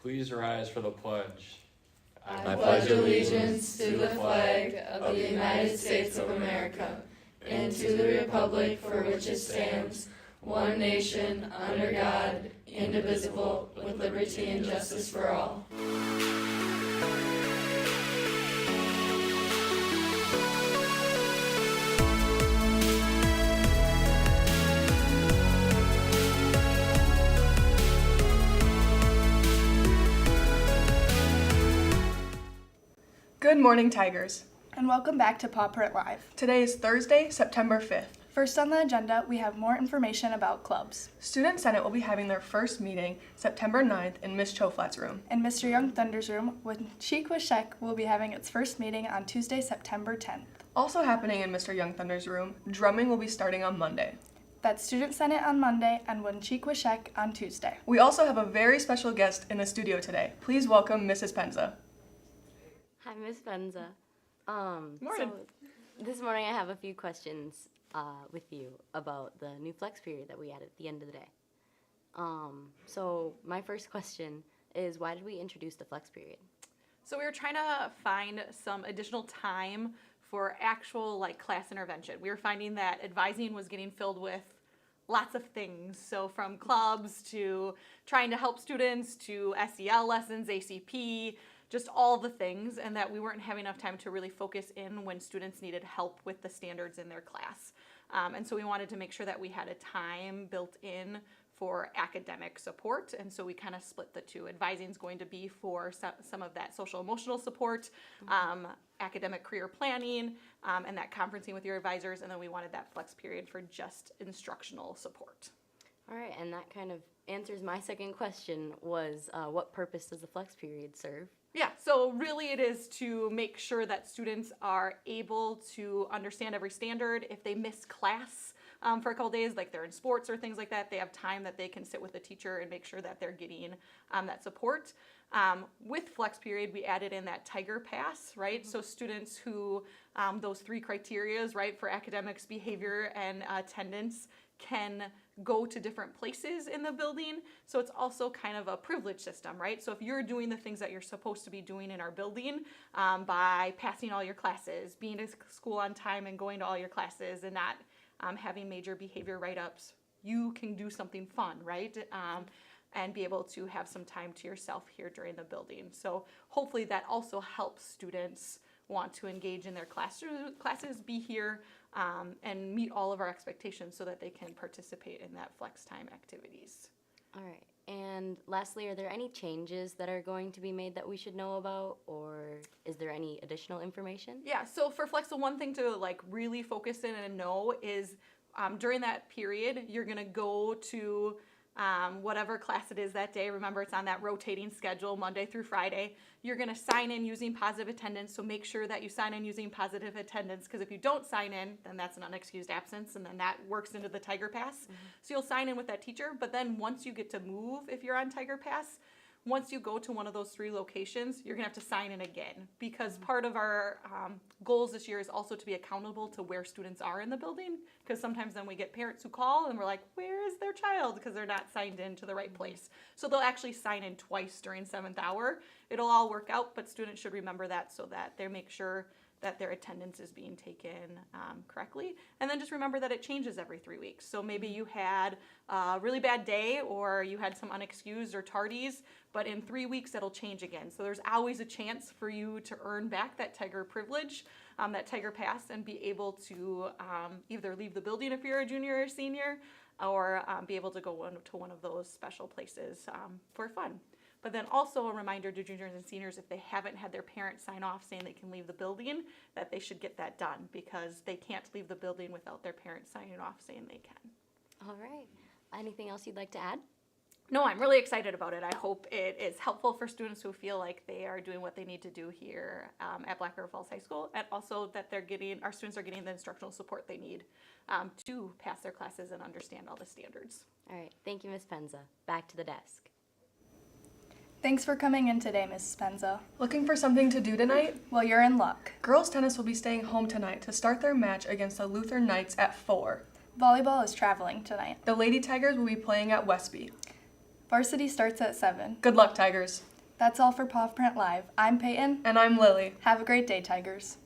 Please rise for the pledge. I pledge allegiance to the flag of the United States of America and to the republic for which it stands, one nation, under God, indivisible, with liberty and justice for all. Good morning, Tigers. And welcome back to Paw Print Live. Today is Thursday, September 5th. First on the agenda, we have more information about clubs. Student Senate will be having their first meeting September 9th in Ms. Choflat's room. In Mr. Young Thunder's room, Wenchik Washek will be having its first meeting on Tuesday, September 10th. Also happening in Mr. Young Thunder's room, drumming will be starting on Monday. That's Student Senate on Monday and Wenchik Washek on Tuesday. We also have a very special guest in the studio today. Please welcome Mrs. Penza. Hi, Ms. Penza. Morning. So this morning I have a few questions with you about the new flex period that we had at the end of the day. So my first question is, why did we introduce the flex period? So we were trying to find some additional time for actual class intervention. We were finding that advising was getting filled with lots of things. So from clubs to trying to help students to SEL lessons, ACP, just all the things, and that we weren't having enough time to really focus in when students needed help with the standards in their class. And so we wanted to make sure that we had a time built in for academic support, and so we kind of split the two. Advising is going to be for some of that social emotional support, academic career planning, and that conferencing with your advisors, and then we wanted that flex period for just instructional support. All right, and that kind of answers my second question, was what purpose does the flex period serve? Yeah, so really it is to make sure that students are able to understand every standard. If they miss class for a couple days, like they're in sports or things like that, they have time that they can sit with the teacher and make sure that they're getting that support. With flex period, we added in that Tiger Pass, right? So students who, those three criterias, right, for academics, behavior, and attendance can go to different places in the building. So it's also kind of a privilege system, right? So if you're doing the things that you're supposed to be doing in our building by passing all your classes, being at school on time and going to all your classes and not having major behavior write-ups, you can do something fun, right? And be able to have some time to yourself here during the building. So hopefully that also helps students want to engage in their classes, be here, and meet all of our expectations so that they can participate in that flex time activities. All right, and lastly, are there any changes that are going to be made that we should know about, or is there any additional information? Yeah, so for flex, the one thing to really focus in and know is during that period, you're gonna go to whatever class it is that day. Remember, it's on that rotating schedule, Monday through Friday. You're going to sign in using positive attendance, so make sure that you sign in using positive attendance, because if you don't sign in, then that's an unexcused absence, and then that works into the Tiger Pass. Mm-hmm. So you'll sign in with that teacher, but then once you get to move, if you're on Tiger Pass, once you go to one of those three locations, you're going to have to sign in again, because part of our goals this year is also to be accountable to where students are in the building, because sometimes then we get parents who call and we're like, where is their child? Because they're not signed in to the right place. So they'll actually sign in twice during 7th hour. It'll all work out, but students should remember that so that they make sure that their attendance is being taken correctly. And then just remember that it changes every 3 weeks. So maybe you had a really bad day, or you had some unexcused or tardies, but in 3 weeks it'll change again. So there's always a chance for you to earn back that Tiger privilege, that Tiger Pass, and be able to either leave the building if you're a junior or senior, or be able to go to one of those special places for fun. But then also a reminder to juniors and seniors, if they haven't had their parents sign off saying they can leave the building, that they should get that done, because they can't leave the building without their parents signing off saying they can. All right. Anything else you'd like to add? No, I'm really excited about it. I hope it is helpful for students who feel like they are doing what they need to do here at Black River Falls High School, and also that our students are getting the instructional support they need to pass their classes and understand all the standards. All right. Thank you, Ms. Penza. Back to the desk. Thanks for coming in today, Mrs. Penza. Looking for something to do tonight? Well, you're in luck. Girls tennis will be staying home tonight to start their match against the Luther Knights at 4. Volleyball is traveling tonight. The Lady Tigers will be playing at Westby. Varsity starts at 7. Good luck, Tigers. That's all for Paw Print Live. I'm Peyton. And I'm Lily. Have a great day, Tigers.